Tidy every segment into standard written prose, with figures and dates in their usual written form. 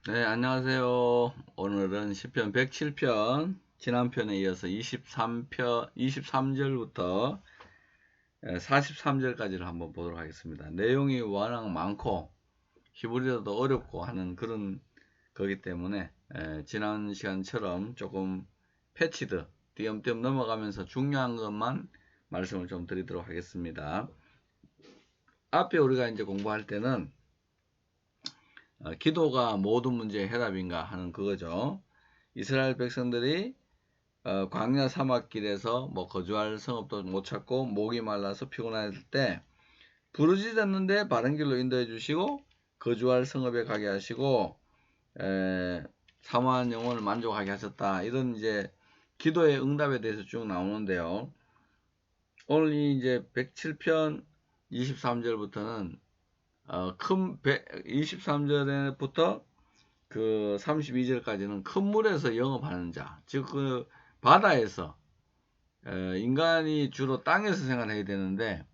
네, 안녕하세요. 오늘은 시편 107편, 지난 편에 이어서 23절부터 43절까지를 한번 보도록 하겠습니다. 내용이 워낙 많고, 히브리어도 어렵고 하는 그런 거기 때문에, 지난 시간처럼 조금 패치드, 띄엄띄엄 넘어가면서 중요한 것만 말씀을 좀 드리도록 하겠습니다. 앞에 우리가 이제 공부할 때는, 기도가 모든 문제의 해답인가 하는 그거죠. 이스라엘 백성들이 광야 사막길에서 뭐 거주할 성읍도 못 찾고 목이 말라서 피곤할 때 부르짖었는데 바른 길로 인도해 주시고 거주할 성읍에 가게 하시고 사모한 영혼을 만족하게 하셨다. 이런 이제 기도의 응답에 대해서 쭉 나오는데요. 오늘 이제 107편 23절부터는 23절부터 그 32절까지는 큰 물에서 영업하는 자, 즉 그 바다에서 인간이 주로 땅에서 생활해야 되는데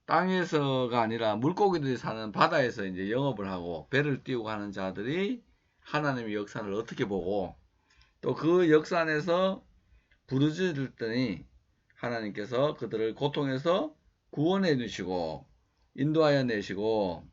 땅에서가 아니라 물고기들이 사는 바다에서 이제 영업을 하고 배를 띄우고 하는 자들이 하나님의 역사를 어떻게 보고 또 그 역사 안에서 부르짖었더니 하나님께서 그들을 고통에서 구원해 주시고 인도하여 내시고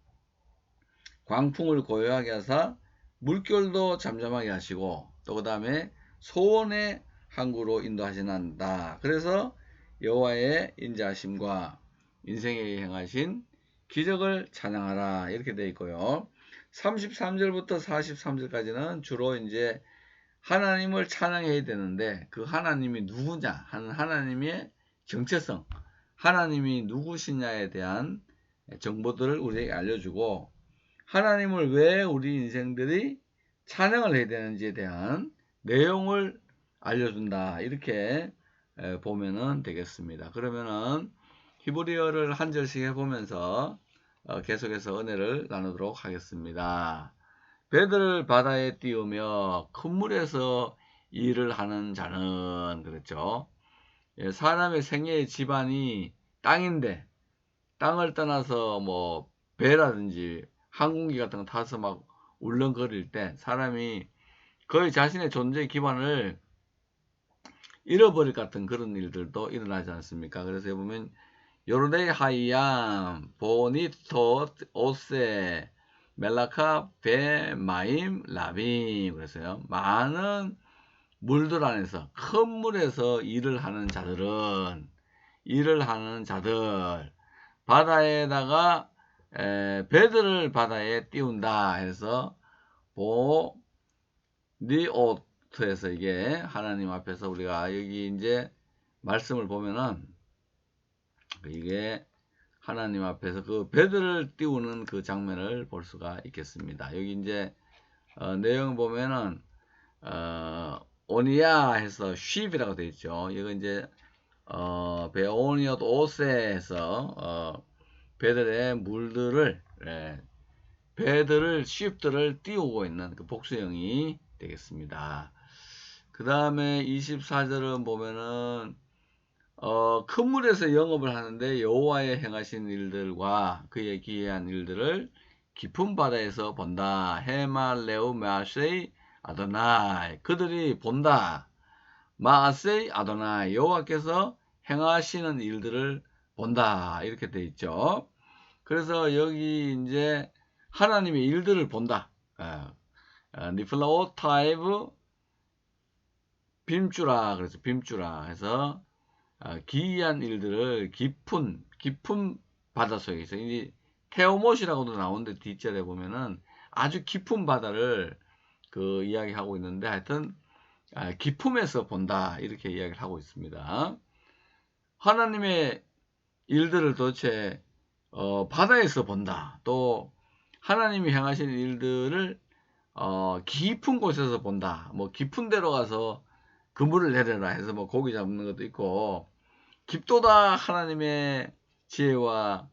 광풍을 고요하게 하사 물결도 잠잠하게 하시고 또 그 다음에 소원의 항구로 인도하시난다. 그래서 여호와의 인자하심과 인생에 행하신 기적을 찬양하라 이렇게 되어 있고요. 33절부터 43절까지는 주로 이제 하나님을 찬양해야 되는데 그 하나님이 누구냐 하는 하나님의 정체성, 하나님이 누구시냐에 대한 정보들을 우리에게 알려주고 하나님을 왜 우리 인생들이 찬양을 해야 되는지에 대한 내용을 알려준다. 이렇게 보면은 되겠습니다. 그러면은 히브리어를 한 절씩 해보면서 계속해서 은혜를 나누도록 하겠습니다. 배들을 바다에 띄우며 큰 물에서 일을 하는 자는 그렇죠. 사람의 생애의 기반이 땅인데 땅을 떠나서 뭐 배라든지 항공기 같은 거 타서 막 울렁거릴 때 사람이 거의 자신의 존재의 기반을 잃어버릴 같은 그런 일들도 일어나지 않습니까? 그래서 보면 요르데이 하이얌 보니토 오세 멜라카 베 마임 라빔 그래서요. 많은 물들 안에서 큰 물에서 일을 하는 자들 바다에다가 배들을 바다에 띄운다 해서 보니오트에서 이게 하나님 앞에서 우리가 여기 이제 말씀을 보면은 이게 하나님 앞에서 그 배들을 띄우는 그 장면을 볼 수가 있겠습니다. 여기 이제 내용 보면은 오니야 해서 쉽이라고 되어 있죠. 이거 이제 베오니엇 오세에서 배들의 물들을 배들을 쉽들을 띄우고 있는 그 복수형이 되겠습니다. 그 다음에 24절은 보면은 큰 물에서 영업을 하는데 여호와의 행하신 일들과 그의 기이한 일들을 깊은 바다에서 본다. 헤말레우 마세이 아도나이 그들이 본다. 마세이 아도나이 여호와께서 행하시는 일들을 본다. 이렇게 돼 있죠. 그래서 여기 이제 하나님의 일들을 본다. 니플라오 타이브 빔주라 그래서 빔주라 해서 기이한 일들을 깊은 바다 속에서 이제 테오못이라고도 나오는데 뒷절에 보면은 아주 깊은 바다를 그 이야기하고 있는데 하여튼 깊음에서 본다 이렇게 이야기를 하고 있습니다. 하나님의 일들을 도대체 바다에서 본다. 또 하나님이 행하신 일들을 깊은 곳에서 본다. 뭐 깊은 데로 가서 그물을 내려라 해서 뭐 고기 잡는 것도 있고 깊도다 하나님의 지혜와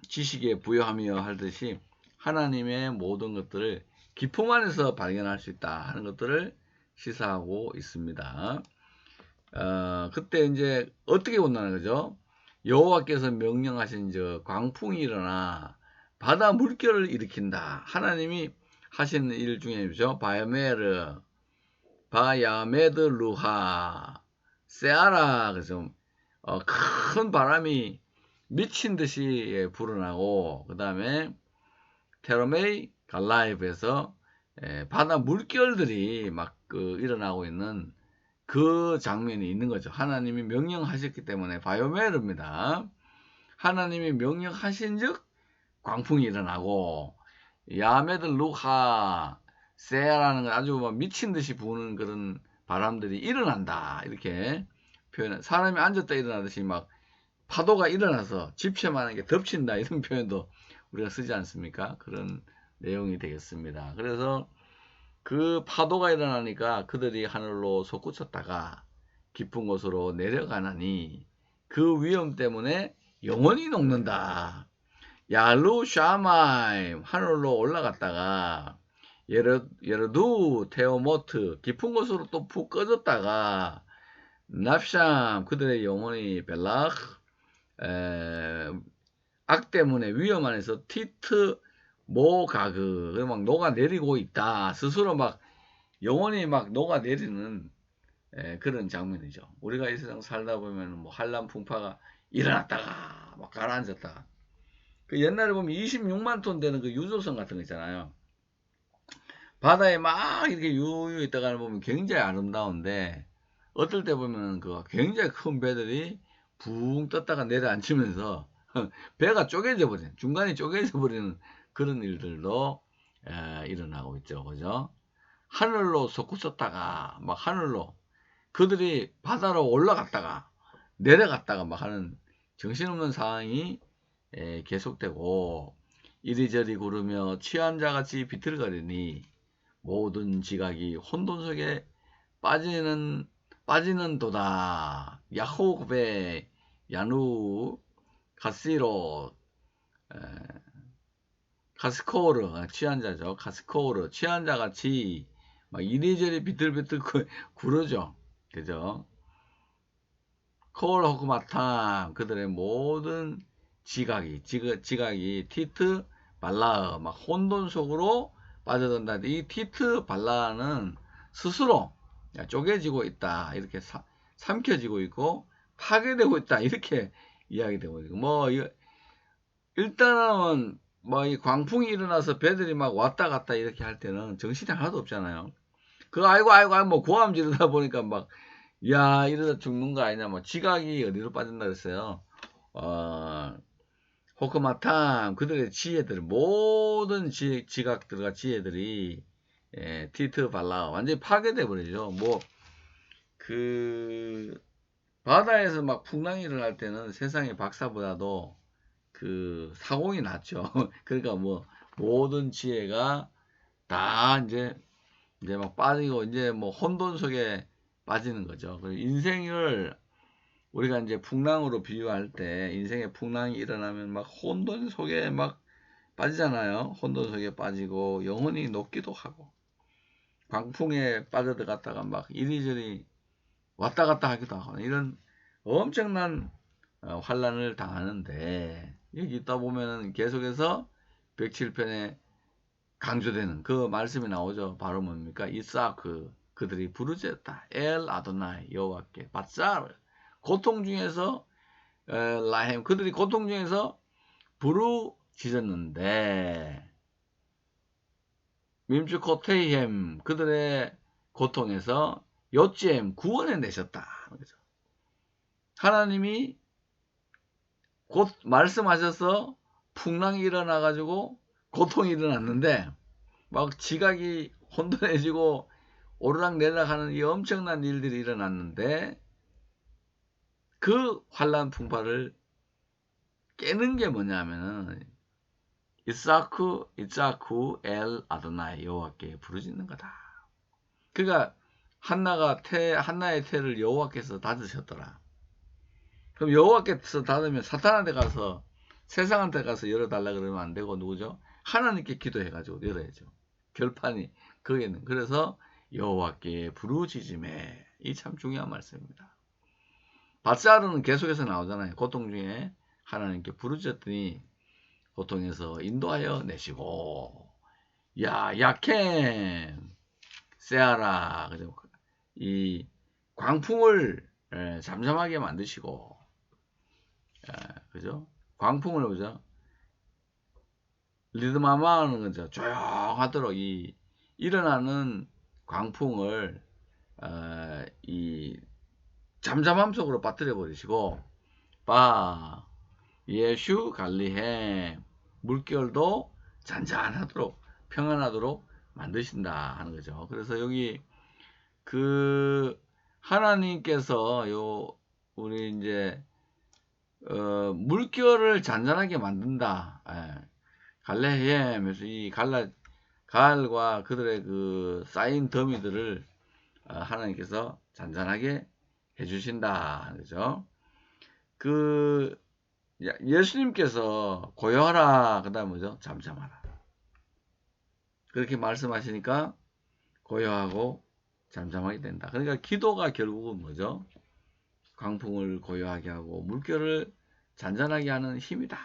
지식에 부여하며 하듯이 하나님의 모든 것들을 깊음 안에서 발견할 수 있다 하는 것들을 시사하고 있습니다. 그때 이제 어떻게 본다는 거죠? 여호와께서 명령하신 저 광풍이 일어나 바다 물결을 일으킨다. 하나님이 하시는 일 중에죠. 바야메드루하 세아라. 그래서 큰 바람이 미친 듯이 불어나고, 그 다음에 테로메이 갈라이브에서 바다 물결들이 막 일어나고 있는 그 장면이 있는 거죠. 하나님이 명령하셨기 때문에 바요메르입니다. 하나님이 명령하신즉 광풍이 일어나고, 야메드 루하 세라는 건 아주 막 미친 듯이 부는 그런 바람들이 일어난다. 이렇게 표현. 사람이 앉았다 일어나듯이 막 파도가 일어나서 집채만한 게 덮친다. 이런 표현도 우리가 쓰지 않습니까? 그런 내용이 되겠습니다. 그래서 그 파도가 일어나니까 그들이 하늘로 솟구쳤다가 깊은 곳으로 내려가나니 그 위험 때문에 영원히 녹는다. 야루 샤마임 하늘로 올라갔다가 예르두 테오모트 깊은 곳으로 또 푹 꺼졌다가 납샴 그들의 영혼이 벨락 악 때문에 위험 안에서 티트 모가그 막 녹아내리고 있다. 스스로 막 영혼이 막 녹아내리는 그런 장면이죠. 우리가 이 세상 살다 보면 뭐 한란 풍파가 일어났다가 막 가라앉았다가, 그 옛날에 보면 26만 톤 되는 그 유조선 같은 거 있잖아요. 바다에 막 이렇게 유유 있다가 보면 굉장히 아름다운데, 어떨 때 보면 그 굉장히 큰 배들이 붕 떴다가 내려앉히면서 배가 쪼개져 버리는, 중간에 쪼개져 버리는 그런 일들도 일어나고 있죠. 그죠? 하늘로 솟구쳤다가 막 하늘로 그들이 바다로 올라갔다가 내려갔다가 막 하는 정신없는 상황이 계속되고, 이리저리 구르며 취한 자같이 비틀거리니 모든 지각이 혼돈 속에 빠지는 도다. 야호베 야누 가시로 카스코르 취한 자죠. 카스코르 취한 자같이 막 이리저리 비틀비틀 구르죠. 그죠? 코올 호크마탐 그들의 모든 지각이 티트 발라어 막 혼돈 속으로 빠져든다. 이 티트 발라는 스스로 쪼개지고 있다. 이렇게 삼켜지고 있고 파괴되고 있다. 이렇게 이야기되고 있고, 뭐 일단은 뭐 이 광풍이 일어나서 배들이 막 왔다 갔다 이렇게 할 때는 정신이 하나도 없잖아요. 그 아이고 뭐 고함 지르다 보니까 막 야 이러다 죽는 거 아니냐, 뭐 지각이 어디로 빠진다 그랬어요. 호크마탐 그들의 지혜들, 모든 지각들과 지혜들이 티트 발라 완전히 파괴돼 버리죠. 뭐 그 바다에서 막 풍랑이 일어날 때는 세상의 박사보다도 그 사공이 낫죠. 그러니까 뭐 모든 지혜가 다 이제 막 빠지고 이제 뭐 혼돈 속에 빠지는 거죠. 인생을 우리가 이제 풍랑으로 비유할 때, 인생의 풍랑이 일어나면 막 혼돈 속에 막 빠지잖아요. 혼돈 속에 빠지고 영혼이 녹기도 하고 광풍에 빠져들어갔다가 막 이리저리 왔다 갔다 하기도 하고 이런 엄청난 환란을 당하는데, 여기 있다 보면은 계속해서 107편에 강조되는 그 말씀이 나오죠. 바로 뭡니까? 이사크 그들이 부르짖었다. 엘 아도나이 여호와께 바짤 고통 중에서 라헴 그들이 고통 중에서 부르짖었는데, 밈주코테이햄 그들의 고통에서 요쯤 구원해 내셨다. 하나님이 곧 말씀하셔서 풍랑이 일어나 가지고 고통이 일어났는데 막 지각이 혼돈해지고 오르락 내리락 하는 이 엄청난 일들이 일어났는데, 그 환란 풍파를 깨는 게 뭐냐면은 이사쿠 엘 아도나이 여호와께 부르짖는 거다. 그러니까 한나의 태를 여호와께서 닫으셨더라. 그럼 여호와께서 닫으면 사탄한테 가서, 세상한테 가서 열어달라 그러면 안 되고 누구죠? 하나님께 기도해가지고 열어야죠. 결판이 거기는. 그래서 여호와께 부르짖음에, 이 참 중요한 말씀입니다. 밧사르는 계속해서 나오잖아요. 고통 중에 하나님께 부르짖었더니 고통에서 인도하여 내시고, 야, 야캠, 세아라, 그죠? 이 광풍을 잠잠하게 만드시고, 그죠? 광풍을 보죠. 리드마마하는 거죠. 조용하도록 이 일어나는 광풍을 이 잠잠함 속으로 빠뜨려 버리시고, 바 예슈 갈리해 물결도 잔잔하도록 평안하도록 만드신다 하는 거죠. 그래서 여기 그 하나님께서 우리 이제 물결을 잔잔하게 만든다. 갈레헴에서 이 갈과 그들의 그 쌓인 더미들을 하나님께서 잔잔하게 해주신다. 그죠? 그 예수님께서 고요하라, 그 다음 뭐죠? 잠잠하라. 그렇게 말씀하시니까 고요하고 잠잠하게 된다. 그러니까 기도가 결국은 뭐죠? 광풍을 고요하게 하고 물결을 잔잔하게 하는 힘이다.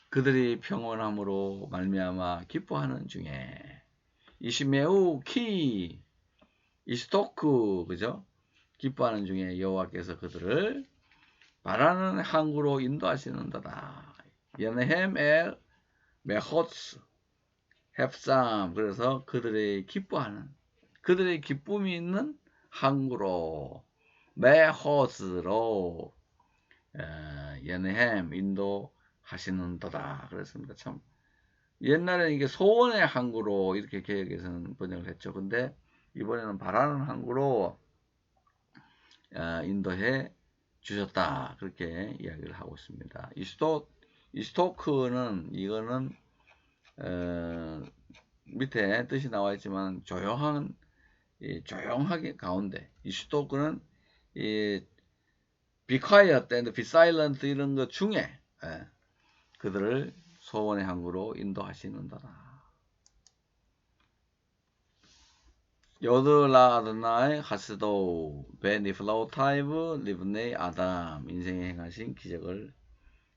그들이 평온함으로 말미암아 기뻐하는 중에 이시메우 키 이스토크, 그죠? 기뻐하는 중에 여호와께서 그들을 바라는 항구로 인도하시는도다. 예네헴 엘 메호츠 헵삼. 그래서 그들의 기뻐하는, 그들의 기쁨이 있는 항구로, 메호스로 예네헴 인도하시는도다. 그랬습니다. 참 옛날에 이게 소원의 항구로 이렇게 개혁에서는 번역을 했죠. 근데 이번에는 바라는 항구로 인도해 주셨다. 그렇게 이야기를 하고 있습니다. 이스토크는 이거는 밑에 뜻이 나와 있지만 조용하게 가운데, 이스토크는 이 be quiet and be silent 이런 것 중에 그들을 소원의 항구로 인도하시는도다. 요드라 아드나의 하스도 베니플라우타이브 리브네이 아담. 인생에 행하신 기적을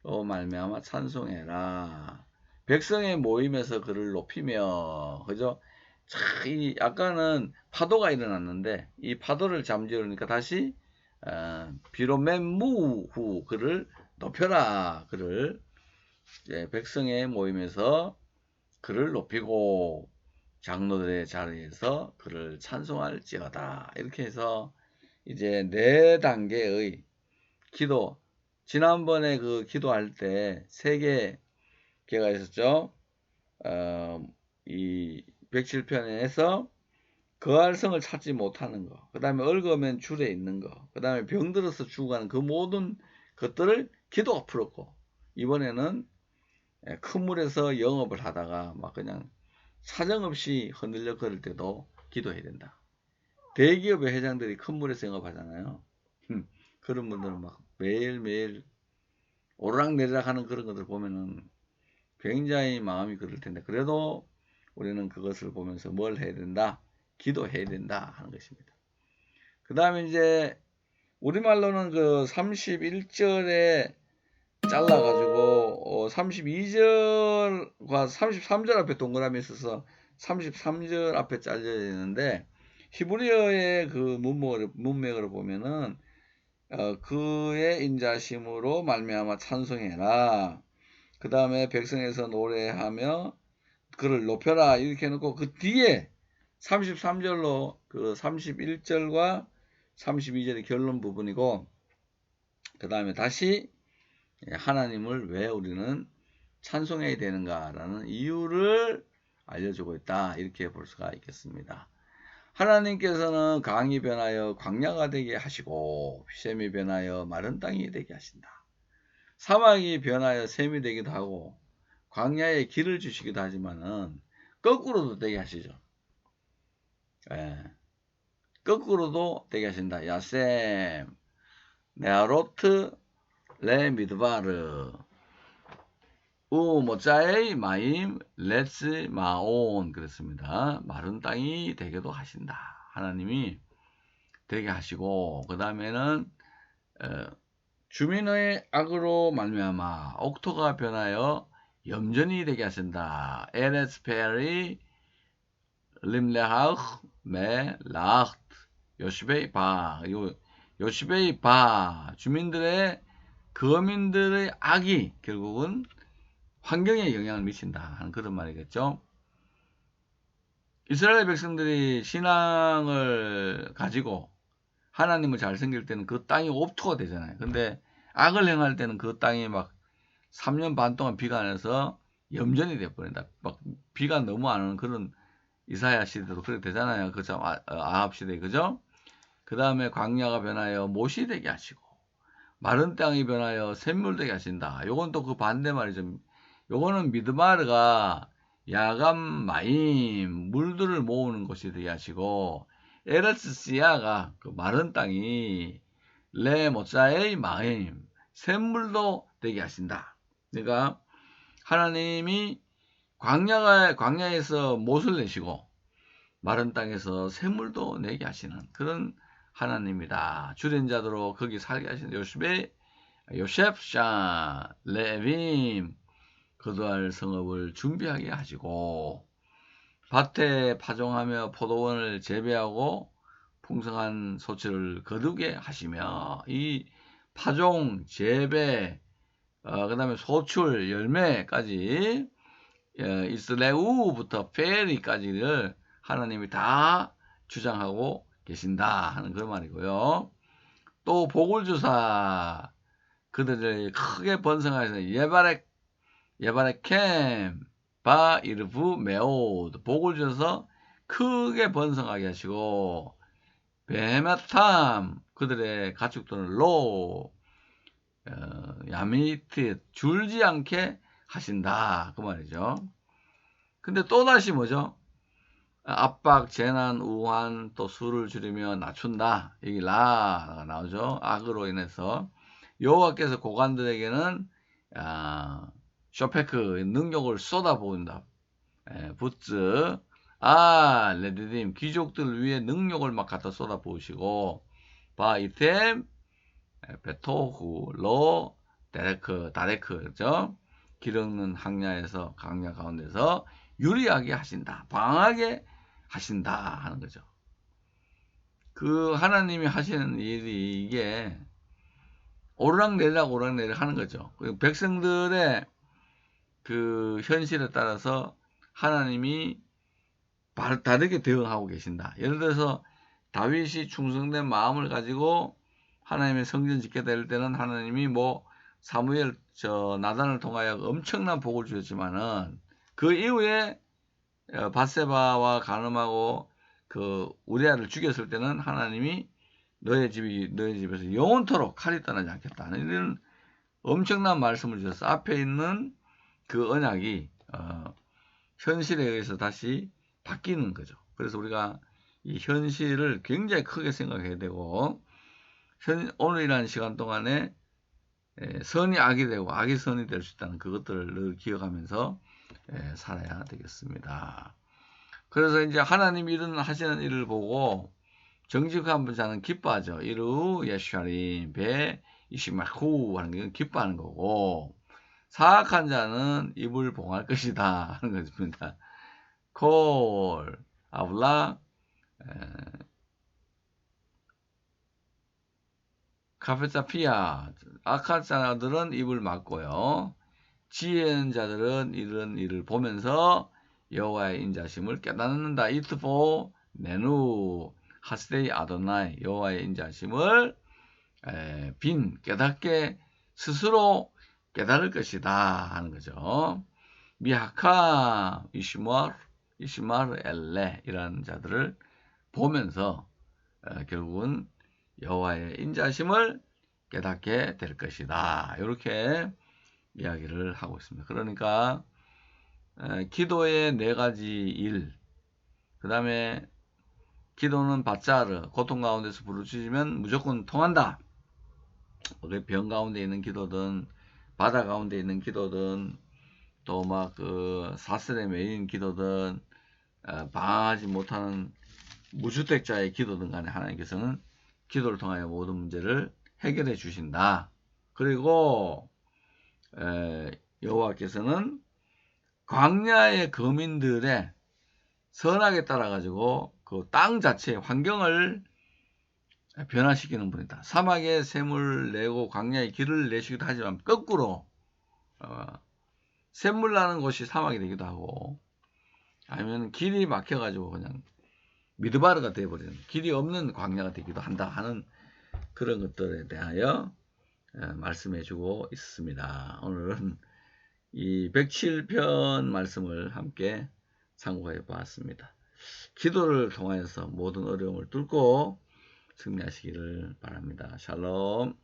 말미암아 찬송해라. 백성의 모임에서 그를 높이며, 그죠? 아까는 파도가 일어났는데 이 파도를 잠재우니까 다시 비로맨무후, 그를 높여라. 그를 백성의 모임에서 그를 높이고 장로들의 자리에서 그를 찬송할지어다. 이렇게 해서 이제 4단계의 기도, 지난번에 그 기도할 때 3개가 있었죠. 이 107편에서 거할 성을 찾지 못하는 거, 그 다음에 얽으면 줄에 있는 거, 그 다음에 병들어서 죽어가는 그 모든 것들을 기도가 풀었고, 이번에는 큰 물에서 영업을 하다가 막 그냥 사정없이 흔들려 걸을 때도 기도해야 된다. 대기업의 회장들이 큰 물에서 영업하잖아요. 그런 분들은 막 매일매일 오르락내리락 하는 그런 것들 보면은 굉장히 마음이 그럴 텐데, 그래도 우리는 그것을 보면서 뭘 해야 된다? 기도해야 된다 하는 것입니다. 그 다음에 이제 우리말로는 그 31절에 잘라가지고 32절과 33절 앞에 동그라미 있어서 33절 앞에 잘려야 되는데, 히브리어의 그 문맥을 보면은 그의 인자심으로 말미암아 찬송해라. 그 다음에 백성에서 노래하며 그를 높여라. 이렇게 해놓고 그 뒤에 33절로 그 31절과 32절의 결론 부분이고, 그 다음에 다시 하나님을 왜 우리는 찬송해야 되는가라는 이유를 알려주고 있다. 이렇게 볼 수가 있겠습니다. 하나님께서는 강이 변하여 광야가 되게 하시고 샘이 변하여 마른 땅이 되게 하신다. 사막이 변하여 샘이 되기도 하고 광야에 길을 주시기도 하지만은 거꾸로도 되게 하시죠. 거꾸로도 되게 하신다. 야셈 네아로트 레 미드바르 모짜에이 마임 레츠 마온. 그랬습니다. 마른 땅이 되게도 하신다. 하나님이 되게 하시고, 그 다음에는 주민의 악으로 말미암아 옥토가 변하여 염전이 되게 하신다. 에레스페리 림레하흐 메라흐 요시베이 바. 요시베이 바. 주민들의 거민들의 악이 결국은 환경에 영향을 미친다 하는 그런 말이겠죠. 이스라엘 백성들이 신앙을 가지고 하나님을 잘 섬길 때는 그 땅이 옥토가 되잖아요. 근데 악을 행할 때는 그 땅이 막 3년 반 동안 비가 안 해서 염전이 돼버린다. 막 비가 너무 안 오는 그런 이사야 시대도 그렇게 되잖아요. 그죠? 아합 시대, 그죠? 그 다음에 광야가 변하여 못이 되게 하시고, 마른 땅이 변하여 샘물 되게 하신다. 요건 또 그 반대 말이죠. 요거는 미드마르가 야간 마임, 물들을 모으는 곳이 되게 하시고, 에르스시아가 그 마른 땅이 레 모짜의 마임, 샘물도 되게 하신다. 그러니까 하나님이 광야에서 못을 내시고 마른 땅에서 샘물도 내게 하시는 그런 하나님이다. 주된 자들로 거기 살게 하시는 요셉샤 레빔 거두할 성읍을 준비하게 하시고 밭에 파종하며 포도원을 재배하고 풍성한 소출을 거두게 하시며 이 파종, 재배, 그 다음에 소출, 열매까지 이스레우부터 페리까지를 하나님이 다 주장하고 계신다 하는 그런 말이고요. 또 복을 주사 그들을 크게 번성하여서 예바레켐 바 이르부 메오드 복을 주셔서 크게 번성하게 하시고 베헤마탐 그들의 가축들을 야미트 줄지 않게 하신다 그 말이죠. 근데 또다시 뭐죠? 압박, 재난, 우환, 또 수를 줄이며 낮춘다. 여기 라가 나오죠. 악으로 인해서 여호와께서 고관들에게는 쇼페크 능력을 쏟아부은다. 붓즈 레드딤 귀족들 위에 능력을 막 갖다 쏟아부으시고 바이템 베토후 로 다레크 그죠? 기르는 강야 가운데서 유리하게 하신다. 방하게 하신다 하는 거죠. 그 하나님이 하시는 일이 이게 오르락내리락 하는 거죠. 백성들의 그 현실에 따라서 하나님이 다르게 대응하고 계신다. 예를 들어서 다윗이 충성된 마음을 가지고 하나님의 성전 짓게 될 때는 하나님이 사무엘 나단을 통하여 엄청난 복을 주셨지만은 그 이후에 밧세바와 간음하고 그 우리아를 죽였을 때는 하나님이 너의 집에서 영원토록 칼이 떠나지 않겠다. 이런 엄청난 말씀을 주셔서 앞에 있는 그 언약이 현실에 의해서 다시 바뀌는 거죠. 그래서 우리가 이 현실을 굉장히 크게 생각해야 되고 오늘이라는 시간 동안에 선이 악이 되고 악이 선이 될 수 있다는 그것들을 늘 기억하면서 살아야 되겠습니다. 그래서 이제 하나님이 하시는 일을 보고 정직한 자는 기뻐하죠. 이루 예슈아림 배 이시마쿠 하는 게 기뻐하는 거고 사악한 자는 입을 봉할 것이다 하는 것입니다. 콜 아블라 카페타피아 악한 자들은 입을 막고요. 지혜인 자들은 이런 일을 보면서 여호와의 인자심을 깨닫는다. 이트포 네누 하스데이 아도나이 여호와의 인자심을 깨닫게 스스로 깨달을 것이다 하는 거죠. 미하카 이시마르 엘레 이라는 자들을 보면서 결국은 여호와의 인자심을 깨닫게 될 것이다. 이렇게 이야기를 하고 있습니다. 그러니까 기도의 4가지 일, 그 다음에 기도는 바짜르, 고통 가운데서 부르짖으면 무조건 통한다. 병 가운데 있는 기도든 바다 가운데 있는 기도든 또 막 그 사슬에 매인 기도든 방황하지 못하는 무주택자의 기도든 간에 하나님께서는 기도를 통하여 모든 문제를 해결해 주신다. 그리고 여호와께서는 광야의 거민들의 선악에 따라 가지고 그 땅 자체의 환경을 변화시키는 분이다. 사막에 샘을 내고 광야에 길을 내시기도 하지만 거꾸로 샘물 나는 곳이 사막이 되기도 하고, 아니면 길이 막혀가지고 그냥 미드바르가 되어버리는, 길이 없는 광야가 되기도 한다 하는 그런 것들에 대하여 말씀해 주고 있습니다. 오늘은 이 107편 말씀을 함께 참고해 보았습니다. 기도를 통하여서 모든 어려움을 뚫고 승리하시기를 바랍니다. 샬롬.